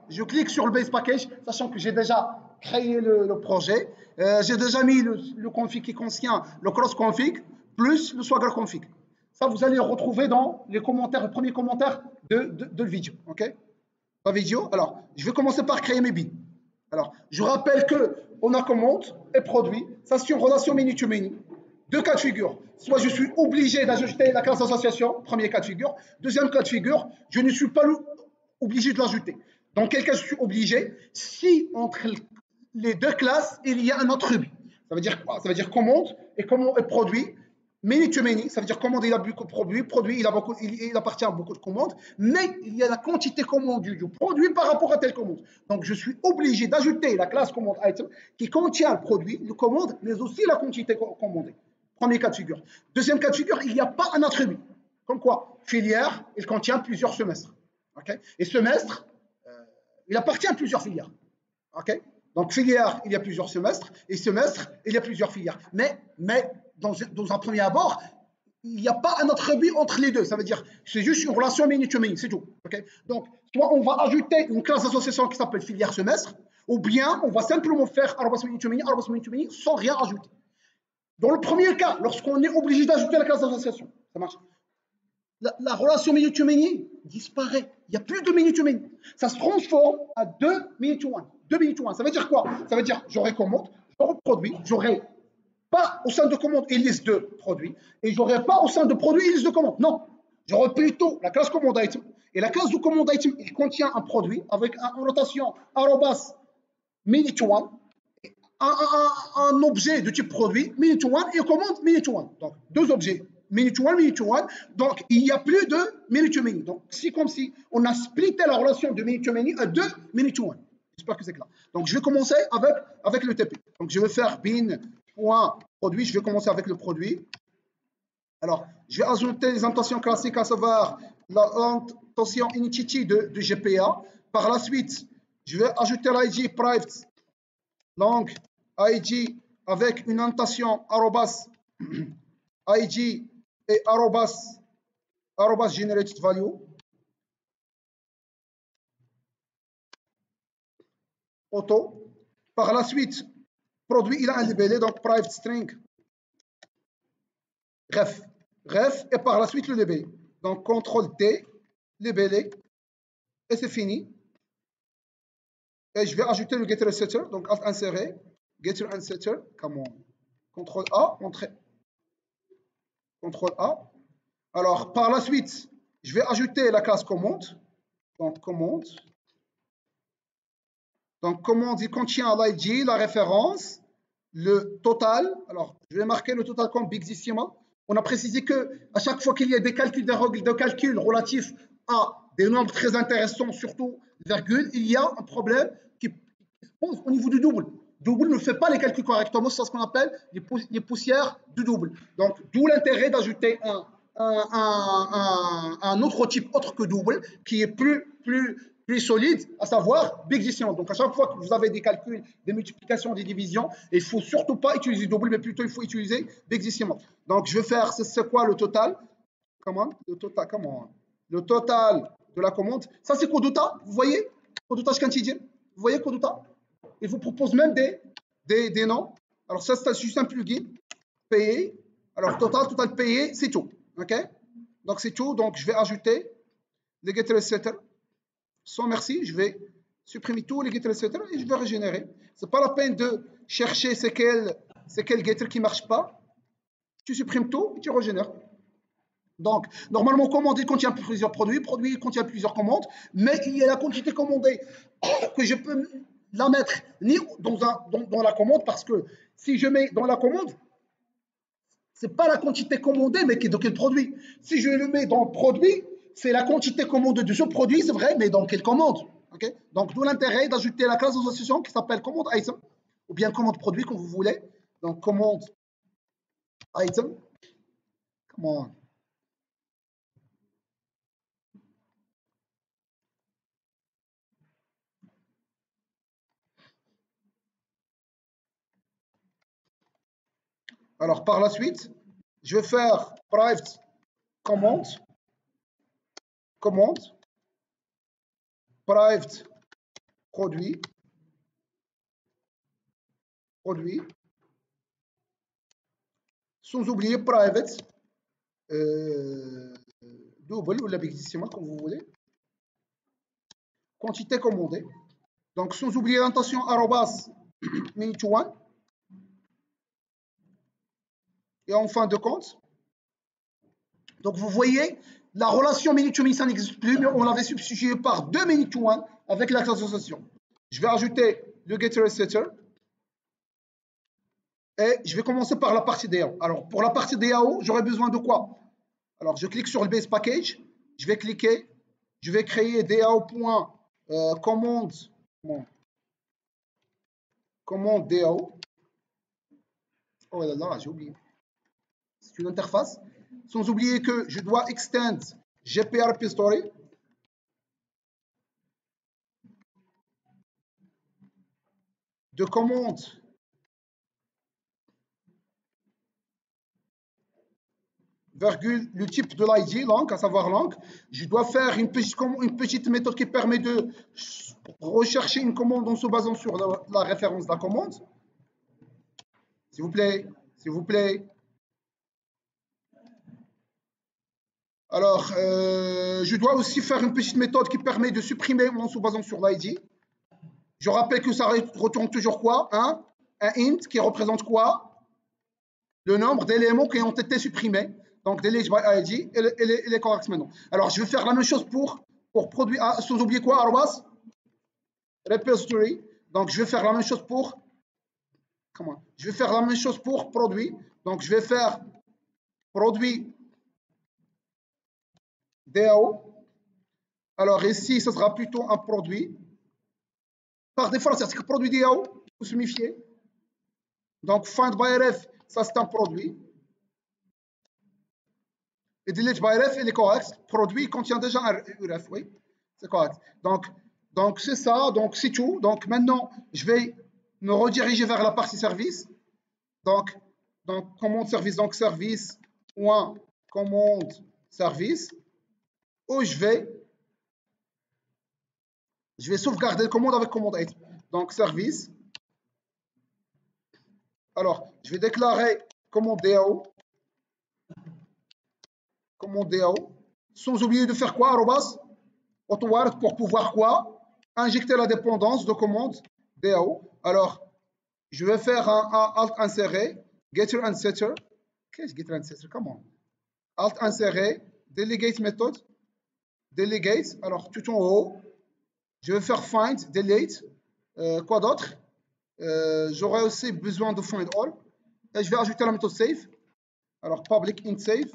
je clique sur le base package, sachant que j'ai déjà créé le projet. J'ai déjà mis le config qui contient le cross config plus le Swagger config. Ça, vous allez le retrouver dans les commentaires, le premier commentaire de la vidéo. OK? La vidéo. Alors, je vais commencer par créer mes billes. Alors, je rappelle que on a commande et produit. Ça, c'est une relation many-to-many. Deux cas de figure. Soit je suis obligé d'ajouter la classe d'association, premier cas de figure. Deuxième cas de figure, je ne suis pas obligé de l'ajouter. Dans quel cas je suis obligé? Si entre les deux classes, il y a un attribut. Ça veut dire quoi? Ça veut dire commande et produit. Many to many, ça veut dire commande, il a beaucoup de produits, produit, il appartient à beaucoup de commandes, mais il y a la quantité commande du produit par rapport à telle commande. Donc, je suis obligé d'ajouter la classe commande item qui contient le produit, le commande, mais aussi la quantité commandée. Premier cas de figure. Deuxième cas de figure, il n'y a pas un attribut. Comme quoi, filière, il contient plusieurs semestres. Okay? Et semestre, il appartient à plusieurs filières. Okay? Donc, filière, il y a plusieurs semestres, et semestre, il y a plusieurs filières. Mais dans un premier abord, il n'y a pas un attribut entre les deux. Ça veut dire c'est juste une relation many-to-many, c'est tout. Okay? Donc, soit on va ajouter une classe d'association qui s'appelle filière semestre, ou bien on va simplement faire arrobas many-to-many sans rien ajouter. Dans le premier cas, lorsqu'on est obligé d'ajouter la classe d'association, ça marche. La relation many-to-many disparaît. Il n'y a plus de many-to-many. Ça se transforme à 2 many-to-one. 2 many-to-one. Ça veut dire quoi? Ça veut dire j'aurai commande, j'aurai produit, j'aurai pas au sein de commande une liste de produits et j'aurai pas au sein de produit une liste de commande. Non. J'aurai plutôt la classe commande item. Et la classe de commande item, il contient un produit avec une notation arrobas many-to-one, un objet de type produit, many-to-one et commande many-to-one. Donc, deux objets. Many-to-one. Donc, il n'y a plus de many-to-many. Donc, c'est comme si on a splitté la relation de many-to-many à deux many-to-one. J'espère que c'est clair. Donc, je vais commencer avec le TP. Donc, je vais faire bin.produit. Je vais commencer avec le produit. Alors, je vais ajouter les annotations classiques, à savoir l'annotation entity de GPA. Par la suite, je vais ajouter l'ID private long ID avec une annotation arrobas ID et arrobas generated value. Auto. Par la suite, produit, il a un libellé, donc private string ref, et par la suite le libellé. Donc, CTRL T, libellé, et c'est fini. Et je vais ajouter le getter setter, donc alt insérer, getter and setter, comment? CTRL A, entrée. CTRL A. Alors, par la suite, je vais ajouter la classe commande. Donc, commande. Donc, commande, il contient l'ID, la référence, le total. Alors, je vais marquer le total comme bigissima. On a précisé qu'à chaque fois qu'il y a des calculs, des règles de calcul relatifs à des nombres très intéressants, surtout virgule, il y a un problème qui se pose au niveau du double. Double ne fait pas les calculs correctement, c'est ce qu'on appelle les poussières du double. Donc, d'où l'intérêt d'ajouter un autre type autre que double, qui est plus solide, à savoir bigissima. Donc, à chaque fois que vous avez des calculs, des multiplications, des divisions, il ne faut surtout pas utiliser double, mais plutôt il faut utiliser bigissima. Donc, je vais faire, c'est quoi le total? Comment? Le total de la commande. Ça, c'est Codota, vous voyez? Codota Shkantidien. Vous voyez Codota? Il vous propose même des noms. Alors, ça, c'est juste un plugin. Payé. Alors, total payé, c'est tout. OK? Donc, c'est tout. Donc, je vais ajouter les getter setter. Sans merci, je vais supprimer tous les getter etc. et je vais régénérer. Ce n'est pas la peine de chercher c'est quel getter qui ne marche pas. Tu supprimes tout et tu régénères. Donc, normalement, commande il contient plusieurs produits, produit contient plusieurs commandes, mais il y a la quantité commandée que je peux la mettre ni dans la commande parce que si je mets dans la commande, ce n'est pas la quantité commandée, mais dans quel produit. Si je le mets dans le produit, c'est la quantité commandée de ce produit, c'est vrai, mais dans quelle commande? Okay? Donc, d'où l'intérêt d'ajouter la classe d'association qui s'appelle commande item, ou bien commande produit, comme vous voulez. Donc, commande item. Commande. Alors, par la suite, je vais faire private commande, private produit, sans oublier private, double ou la big décimale comme vous voulez, quantité commandée. Donc sans oublier l'intention arrobas minute one. Et en fin de compte, donc vous voyez, la relation minute to minute, ça n'existe plus, mais on l'avait substitué par 2 minute to one avec la classe d'association. Je vais ajouter le getter et setter. Et je vais commencer par la partie DAO. Alors, pour la partie DAO, j'aurai besoin de quoi? Alors, je clique sur le base package. Je vais cliquer. Je vais créer DAO.commande. Commande DAO. Oh là là, j'ai oublié. C'est une interface. Sans oublier que je dois extend GPRP Story. De commande. Virgule, le type de l'ID, langue, à savoir langue. Je dois faire une petite méthode qui permet de rechercher une commande en se basant sur la référence de la commande. S'il vous plaît, s'il vous plaît. Alors, je dois aussi faire une petite méthode qui permet de supprimer en se basant sur l'ID. Je rappelle que ça retourne toujours quoi? Un int qui représente quoi? Le nombre d'éléments qui ont été supprimés. Donc, delete by ID et les corrects maintenant. Alors, je vais faire la même chose pour produit, sans oublier quoi? Arrobas repository. Donc, je vais faire la même chose pour je vais faire la même chose pour produit. Donc, je vais faire produit DAO. Alors, ici, ce sera plutôt un produit. Par défaut, c'est que produit DAO, il faut se méfier. Donc, find by ref, ça c'est un produit. Et delete by ref, il est correct. Produit contient déjà un ref, oui, c'est correct. Donc c'est ça, donc c'est tout. Donc maintenant, je vais me rediriger vers la partie service. Donc commande service, donc service, commande service, où je vais sauvegarder le commande avec commande 8. Donc service. Alors, je vais déclarer commande DAO. Commande DAO. Sans oublier de faire quoi? Arrobas AutoWord pour pouvoir quoi? Injecter la dépendance de commande DAO. Alors, je vais faire un alt inséré, getter and setter. Qu'est-ce que getter and setter? Comment? Alt inséré, delegate méthode, delegate. Alors, tout en haut, je vais faire find, delete. Quoi d'autre? J'aurai aussi besoin de find all. Et je vais ajouter la méthode save. Alors, public int save.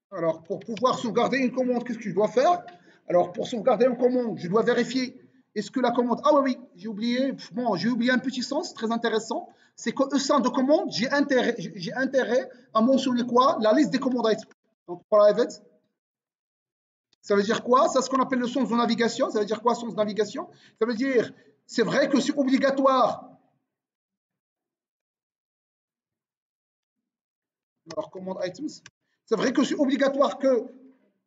Alors, pour pouvoir sauvegarder une commande, qu'est-ce que je dois faire? Alors, pour sauvegarder une commande, je dois vérifier est-ce que la commande... Ah oui, j'ai oublié. Bon, j'ai oublié un petit sens très intéressant. C'est qu'au sein de commande, j'ai intérêt à mentionner quoi? La liste des commandes. Donc, private. Ça veut dire quoi? C'est ce qu'on appelle le sens de navigation. Ça veut dire quoi, sens de navigation? Ça veut dire, c'est vrai que c'est obligatoire. Alors, commande items. C'est vrai que c'est obligatoire que,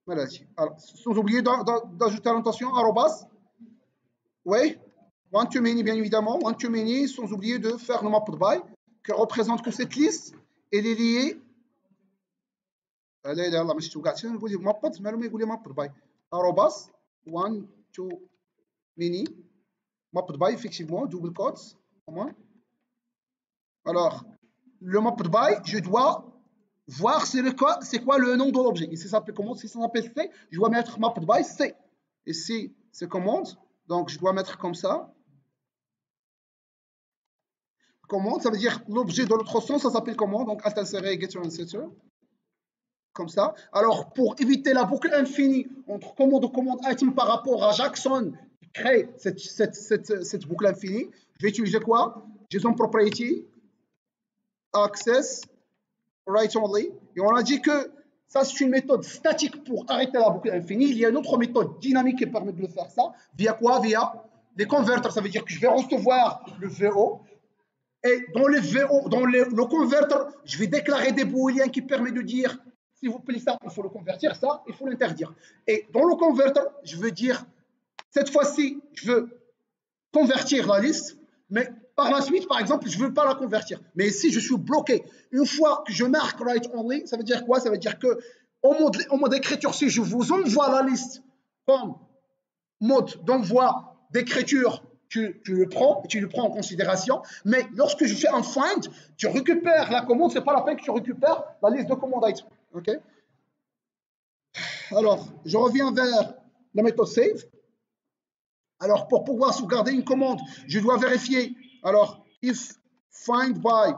voilà, alors, sans oublier d'ajouter l'intention, arrobas, oui, one to many, bien évidemment, one to many, sans oublier de faire le mapped by, qui représente que cette liste, elle est liée, allez, là, là, مش توقعتش نقول لك mapped, mais يقول لي mapped by, arrobas, one to many, mapped by, effectivement, double quotes, alors, le mapped by, je dois voir c'est quoi le nom de l'objet. Ici, ça s'appelle comment? Si ça s'appelle C, je dois mettre mapped by C. Ici, c'est commande. Donc, je dois mettre comme ça. Commande, ça veut dire l'objet de l'autre sens, ça s'appelle commande. Donc, alt inséré, getter and setter. Comme ça. Alors, pour éviter la boucle infinie entre commande et commande item par rapport à Jackson qui crée cette boucle infinie, je vais utiliser quoi? JSON property, access, write only. Et on a dit que ça, c'est une méthode statique pour arrêter la boucle infinie. Il y a une autre méthode dynamique qui permet de le faire ça. Via quoi? Via les converters. Ça veut dire que je vais recevoir le VO. Et dans le VO, dans le converter, je vais déclarer des booléens qui permettent de dire S'il vous plaît, ça, il faut le convertir, ça, il faut l'interdire. Et dans le converter, je veux dire, cette fois-ci, je veux convertir la liste, mais par la suite, par exemple, je ne veux pas la convertir. Mais si je suis bloqué, une fois que je marque write only, ça veut dire quoi? Ça veut dire que au mode d'écriture, si je vous envoie la liste comme mode d'envoi d'écriture, tu le prends en considération, mais lorsque je fais un find, tu récupères la commande, c'est pas la peine que tu récupères la liste de commandes item. Ok. Alors, je reviens vers la méthode save. Alors, pour pouvoir sauvegarder une commande, je dois vérifier. Alors, if find by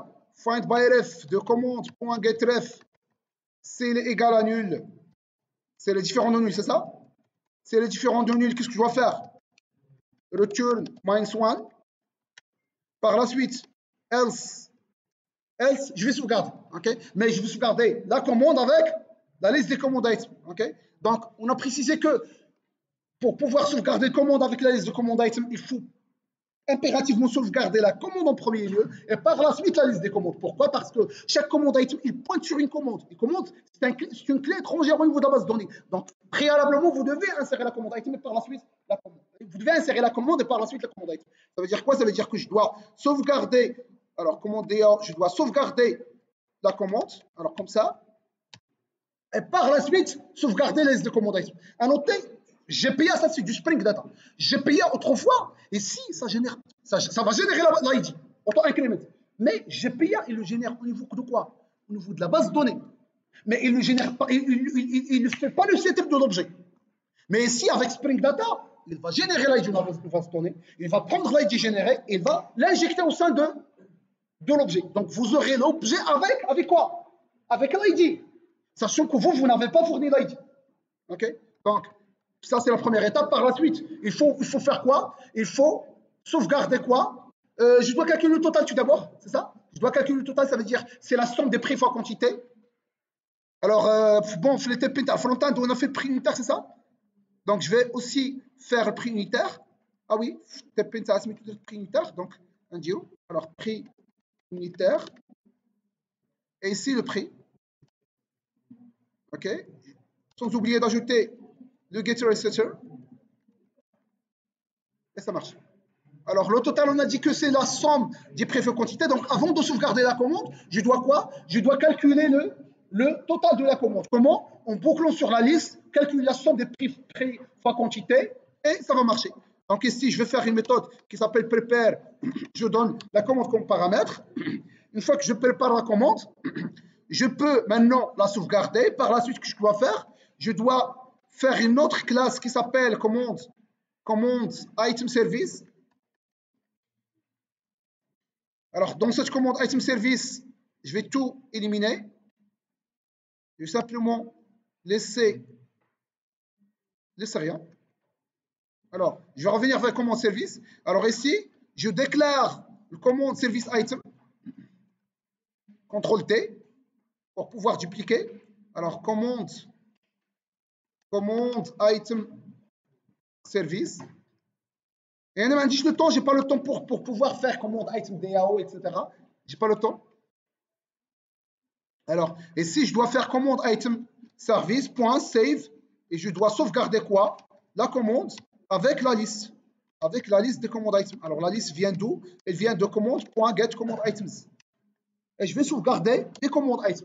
ref de commande.getRef, c'est égal à nul. C'est le différent de nul, c'est ça? C'est le différent de nul, qu'est-ce que je dois faire? Return -1. Par la suite, else, je vais sauvegarder, ok? Mais je vais sauvegarder la commande avec la liste des commandes items, ok? Donc, on a précisé que pour pouvoir sauvegarder commande avec la liste de commandes items, il faut impérativement sauvegarder la commande en premier lieu et par la suite la liste des commandes. Pourquoi? Parce que chaque commande item, il pointe sur une commande. Une commande, c'est une clé étrangère au niveau de la base de données. Donc, préalablement, vous devez insérer la commande item et par la suite la commande. Vous devez insérer la commande et par la suite la commande item. Ça veut dire quoi? Ça veut dire que je dois sauvegarder, alors commande DA, je dois sauvegarder la commande, alors comme ça, et par la suite sauvegarder la liste de commandes item. À noter, GPA, ça c'est du Spring Data. GPA autrefois, et si ça génère, ça va générer l'ID, auto-increment. Mais GPA, il le génère au niveau de quoi? Au niveau de la base de données. Mais il ne génère pas, il ne fait pas le setup de l'objet. Mais ici, avec Spring Data, il va générer l'ID de la base de données, il va prendre l'ID généré, et il va l'injecter au sein de l'objet. Donc vous aurez l'objet avec quoi? Avec l'ID. Sachant que vous n'avez pas fourni l'ID. Ok? Donc, ça, c'est la première étape. Par la suite, il faut faire quoi? Il faut sauvegarder quoi? Je dois calculer le total tout d'abord, c'est ça? Je dois calculer le total, ça veut dire c'est la somme des prix fois quantité. Alors, bon, front-end, on a fait le prix unitaire, c'est ça? Donc, je vais aussi faire le prix unitaire. Ah oui, prix unitaire, donc un dio. Alors, prix unitaire. Et ici, le prix. OK? Sans oublier d'ajouter le getter et setter. Et ça marche. Alors, le total, on a dit que c'est la somme des prix fois quantité. Donc, avant de sauvegarder la commande, je dois quoi? Je dois calculer le total de la commande. Comment? En bouclant sur la liste, calculer la somme des prix fois quantité et ça va marcher. Donc, ici, je vais faire une méthode qui s'appelle prepare. Je donne la commande comme paramètre. Une fois que je prépare la commande, je peux maintenant la sauvegarder. Par la suite, ce que je dois faire, je dois faire une autre classe qui s'appelle commande item service. Alors, dans cette commande item service, je vais tout éliminer. Je vais simplement laisser rien. Alors, je vais revenir vers commande service. Alors ici, je déclare le commande service item. CTRL T pour pouvoir dupliquer. Alors, commande item service. Et on m'a dit le temps, j'ai pas le temps pour pouvoir faire commande item DAO, etc. J'ai pas le temps. Alors, ici, je dois faire commande item service.save et je dois sauvegarder quoi? La commande avec la liste des commandes items. Alors, la liste vient d'où? Elle vient de commande.getCommandItems. Et je vais sauvegarder les commandes items.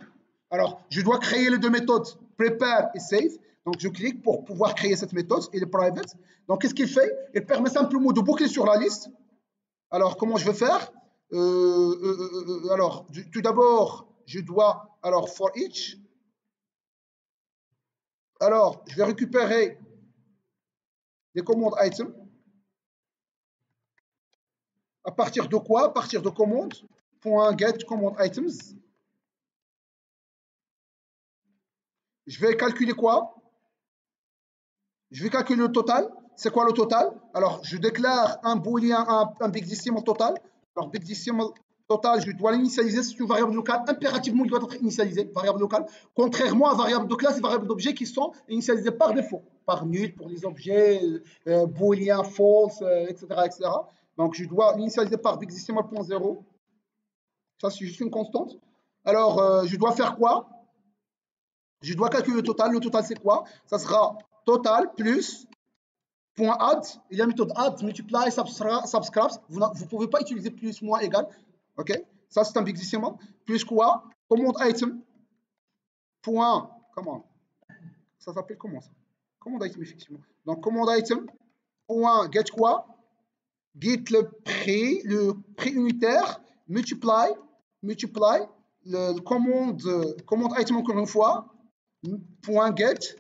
Alors, je dois créer les deux méthodes prepare et save. Donc, je clique pour pouvoir créer cette méthode. Il est private. Donc, qu'est-ce qu'il fait? Il permet simplement de boucler sur la liste. Alors, comment je vais faire? Alors, tout d'abord, je dois, alors, for each. Alors, je vais récupérer les commandes items. À partir de quoi? À partir de commande.get command items. Je vais calculer quoi? Je vais calculer le total. C'est quoi le total? Alors, je déclare un booléen, un big decimal total. Alors, big decimal total, je dois l'initialiser. C'est une variable locale. Impérativement, il doit être initialisé, variable locale. Contrairement à variable de classe et variable d'objet qui sont initialisées par défaut. Par nul pour les objets, booléen, false, etc., etc. Donc, je dois l'initialiser par big decimal.0. Ça, c'est juste une constante. Alors, je dois faire quoi? Je dois calculer le total. Le total, c'est quoi? Ça sera total plus point add. Il y a la méthode add, multiply, subscribe. Vous ne pouvez pas utiliser plus, moins, égal. OK? Ça, c'est un big décimal. Plus quoi? Commande item. Point. Comment? Ça s'appelle comment ça? Commande item, effectivement. Donc, commande item. Point get quoi? Get le prix unitaire. Multiply. Le commande item encore une fois. Point get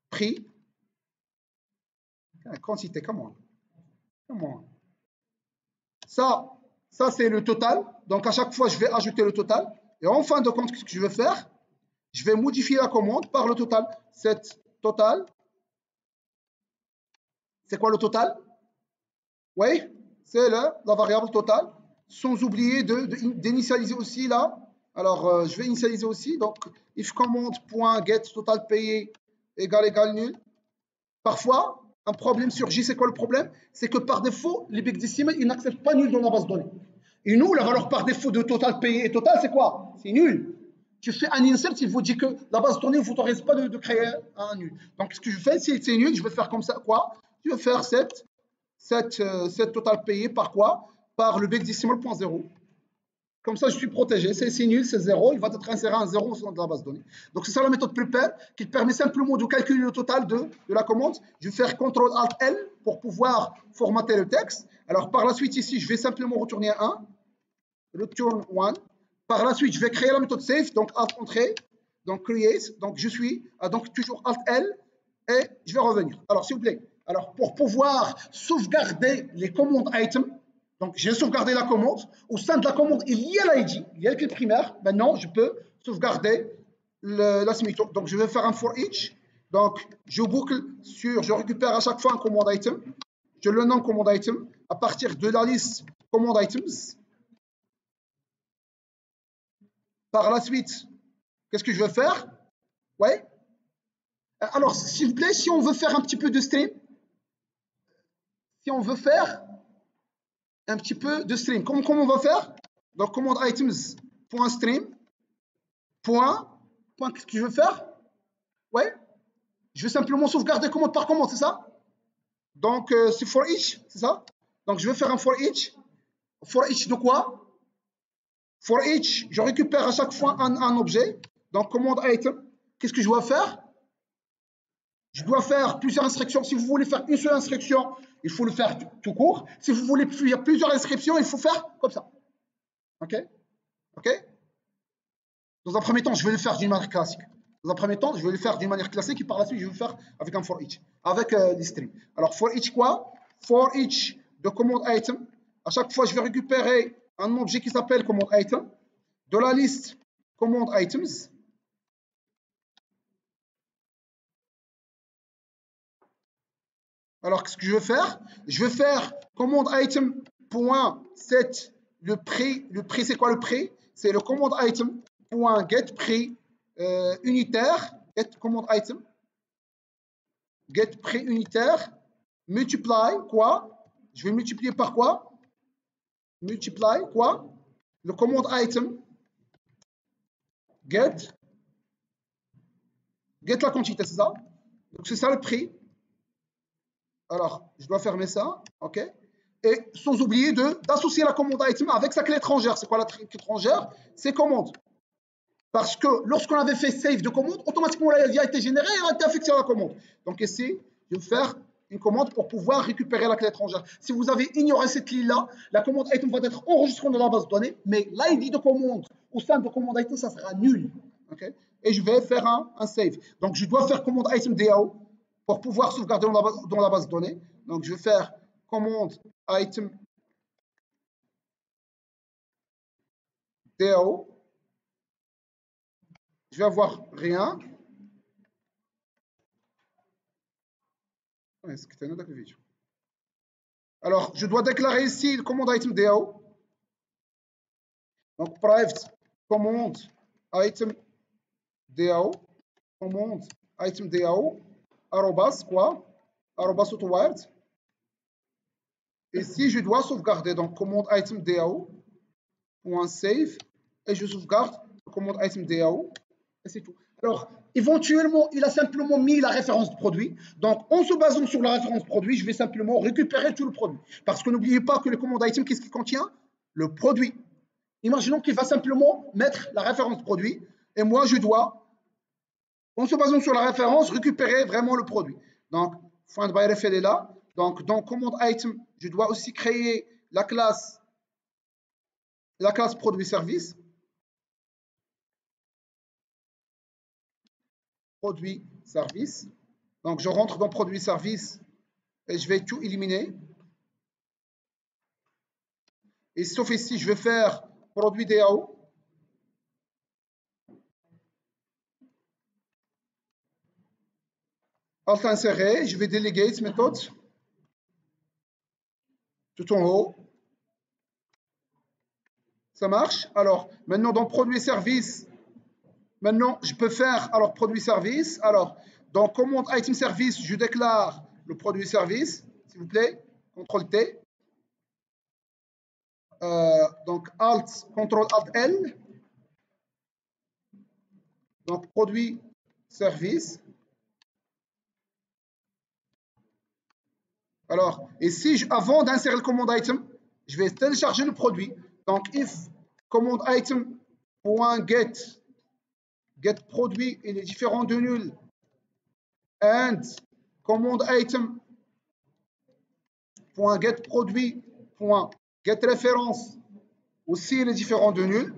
prix. Quantité, comment? Ça c'est le total. Donc, à chaque fois, je vais ajouter le total. Et en fin de compte, qu'est-ce que je vais faire? Je vais modifier la commande par le total. Cette total. C'est quoi le total? Oui, c'est la variable totale. Sans oublier d'initialiser aussi là. Alors, je vais initialiser aussi. Donc, if command.get total payé égale nul. Parfois, un problème surgit. C'est quoi le problème? C'est que par défaut, les big decimals, ils n'acceptent pas nul dans la base de données. Et nous, la valeur par défaut de total payé et total, c'est quoi? C'est nul. Tu fais un insert, il vous dit que la base de données ne vous autorise pas de créer un nul. Donc, ce que je fais, si c'est nul, je vais faire comme ça, quoi? Je vais faire cette total payé par quoi? Par le big decimal.0. Comme ça, je suis protégé. C'est nul, c'est 0. Il va être inséré un 0 dans la base de données. Donc, c'est ça la méthode prepare qui permet simplement de calculer le total de la commande. Je vais faire CTRL-ALT-L pour pouvoir formater le texte. Alors, par la suite, ici, je vais simplement retourner 1. Return 1. Par la suite, je vais créer la méthode save. Donc, Alt-Entrée. Donc, create. Donc, je suis. Donc, toujours Alt-L. Et je vais revenir. Alors, s'il vous plaît. Alors, pour pouvoir sauvegarder les commandes items, donc j'ai sauvegardé la commande. Au sein de la commande, il y a l'ID, il y a le clé primaire. Maintenant, je peux sauvegarder la semi-tour. Donc, je vais faire un for each. Donc, je boucle je récupère à chaque fois un commande item. Je le nomme commande item à partir de la liste commande items. Par la suite, qu'est-ce que je vais faire? Ouais. Alors, s'il vous plaît, si on veut faire un petit peu de stream, si on veut faire un petit peu de stream, comment on va faire? Donc, commande items.stream. Qu'est-ce que je veux faire? Ouais. Je vais simplement sauvegarder commande par commande, c'est ça? Donc, c'est for each, c'est ça? Donc, je vais faire un for each. For each de quoi? For each, je récupère à chaque fois un objet. Donc, commande item. Qu'est-ce que je dois faire? Je dois faire plusieurs instructions. Si vous voulez faire une seule instruction, il faut le faire tout court. Si vous voulez faire plusieurs inscriptions, il faut faire comme ça. OK? OK? Dans un premier temps, je vais le faire d'une manière classique. Dans un premier temps, je vais le faire d'une manière classique et par la suite, je vais le faire avec un for each, avec les streams. Alors, for each quoi? For each de commande item. À chaque fois, je vais récupérer un objet qui s'appelle commande item de la liste commande items. Alors, qu'est-ce que je vais faire? Je vais faire commande item point set le prix. Le prix, c'est quoi le prix? C'est le commande item point get prix unitaire. Get commande item. Get prix unitaire. Multiply quoi? Je vais multiplier par quoi? Multiply quoi? Le commande item get la quantité, c'est ça? Donc, c'est ça le prix. Alors, je dois fermer ça, OK? Et sans oublier d'associer la commande item avec sa clé étrangère. C'est quoi la clé étrangère? C'est commande. Parce que lorsqu'on avait fait save de commande, automatiquement elle a été générée et elle a été affectée à la commande. Donc ici, je vais faire une commande pour pouvoir récupérer la clé étrangère. Si vous avez ignoré cette ligne-là, la commande item va être enregistrée dans la base de données, mais l'ID de commande au sein de commande item, ça sera nul. Okay? Et je vais faire un save. Donc je dois faire commande item DAO pour pouvoir sauvegarder dans la base de données. Donc je vais faire commande item DAO. Je vais avoir rien. Alors, je dois déclarer ici le commande item DAO. Donc, private commande item DAO. Commande item DAO. Arrobas quoi? Arrobas autowired. Et si je dois sauvegarder, donc commande item DAO. Point save. Et je sauvegarde le commande item DAO. Et c'est tout. Alors, éventuellement, il a simplement mis la référence de produit. Donc, en se basant sur la référence de produit, je vais simplement récupérer tout le produit. Parce que n'oubliez pas que le commande item, qu'est-ce qu'il contient? Le produit. Imaginons qu'il va simplement mettre la référence de produit. Et moi, je dois, en se basant sur la référence, récupérer vraiment le produit. Donc, find by ref, elle est là. Donc, dans commande item, je dois aussi créer la classe produit-service. Produit-service. Donc, je rentre dans produit-service et je vais tout éliminer. Et sauf ici, je vais faire produit DAO. Alt insérer, je vais déléguer cette méthode. Tout en haut. Ça marche. Alors, maintenant, dans produit-service, maintenant, je peux faire, alors, produit-service. Alors, dans commande item service, je déclare le produit-service, s'il vous plaît. CTRL-T. Donc, CTRL-Alt-L. Donc, produit-service. Alors, ici, avant d'insérer le commande item, je vais télécharger le produit. Donc, if command item.get get produit il est différent de nul and command item.get produit.get référence aussi il est différent de nul.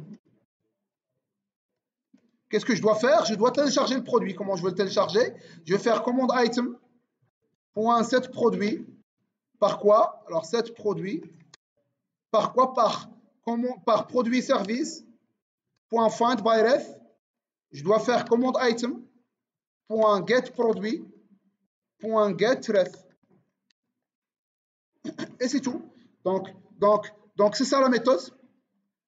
Qu'est-ce que je dois faire? Je dois télécharger le produit. Comment je vais le télécharger? Je vais faire command item.set produit. Par quoi? Alors, set produit. Par quoi? Par produit service. .find by ref. Je dois faire command item.get produit.get ref. Et c'est tout. Donc c'est ça la méthode.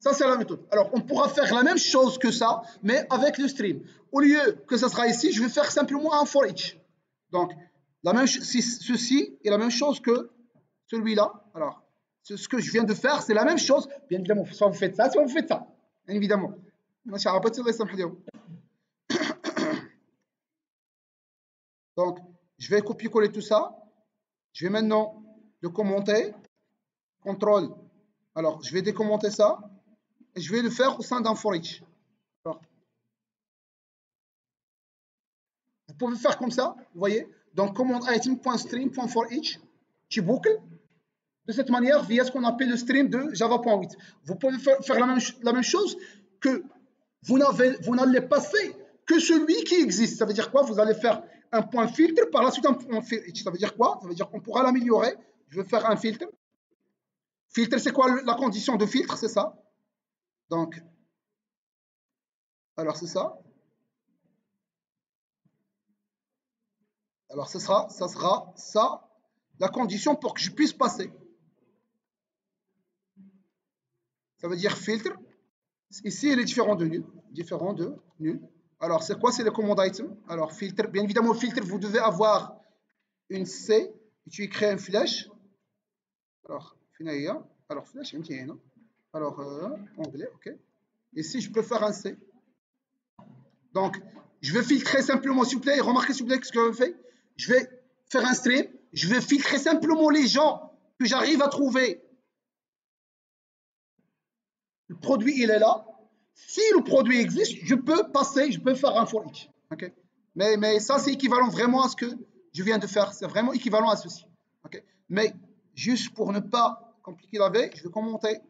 Ça, c'est la méthode. Alors, on pourra faire la même chose que ça, mais avec le stream. Au lieu que ça sera ici, je vais faire simplement un for each. Donc, ceci est la même chose que celui-là. Alors, ce que je viens de faire, c'est la même chose. Bien évidemment, soit vous faites ça, soit vous faites ça. Bien évidemment. Donc, je vais copier-coller tout ça. Je vais maintenant le commenter. CTRL. Alors, je vais décommenter ça. Et je vais le faire au sein d'un for each. Alors, vous pouvez faire comme ça, vous voyez. Donc, command item.stream.for each. Tu boucles. De cette manière, via ce qu'on appelle le stream de Java.8. Vous pouvez faire la même chose que vous n'allez passer que celui qui existe. Ça veut dire quoi? Vous allez faire un point filtre, par la suite un point filtre. Ça veut dire quoi? Ça veut dire qu'on pourra l'améliorer. Je vais faire un filtre. Filtre, c'est quoi la condition de filtre? C'est ça. Donc, alors c'est ça. Alors, ça sera ça, la condition pour que je puisse passer. Ça veut dire filtre. Ici, il est différent de nul. Différent de nul. Alors, c'est quoi? C'est le command item. Alors, filtre. Bien évidemment, filtre, vous devez avoir une C. Et tu y crées une flèche. Alors, flèche, alors, onglet, OK. Ici, je peux faire un C. Donc, je vais filtrer simplement, s'il vous plaît. Remarquez, s'il vous plaît, ce que je fais. Je vais faire un stream. Je vais filtrer simplement les gens que j'arrive à trouver. Le produit, il est là. Si le produit existe, je peux passer, je peux faire un for each. Okay? Mais ça, c'est équivalent vraiment à ce que je viens de faire. C'est vraiment équivalent à ceci. Okay? Mais juste pour ne pas compliquer la vie, je vais commenter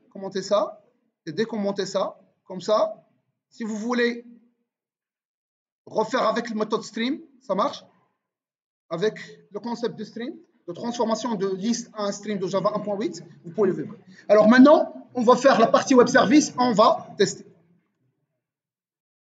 ça et décommenter ça. Comme ça, si vous voulez refaire avec le méthode stream, ça marche. Avec le concept de stream, de transformation de liste à un stream de Java 1.8, vous pouvez le faire. Alors maintenant, on va faire la partie web service, on va tester.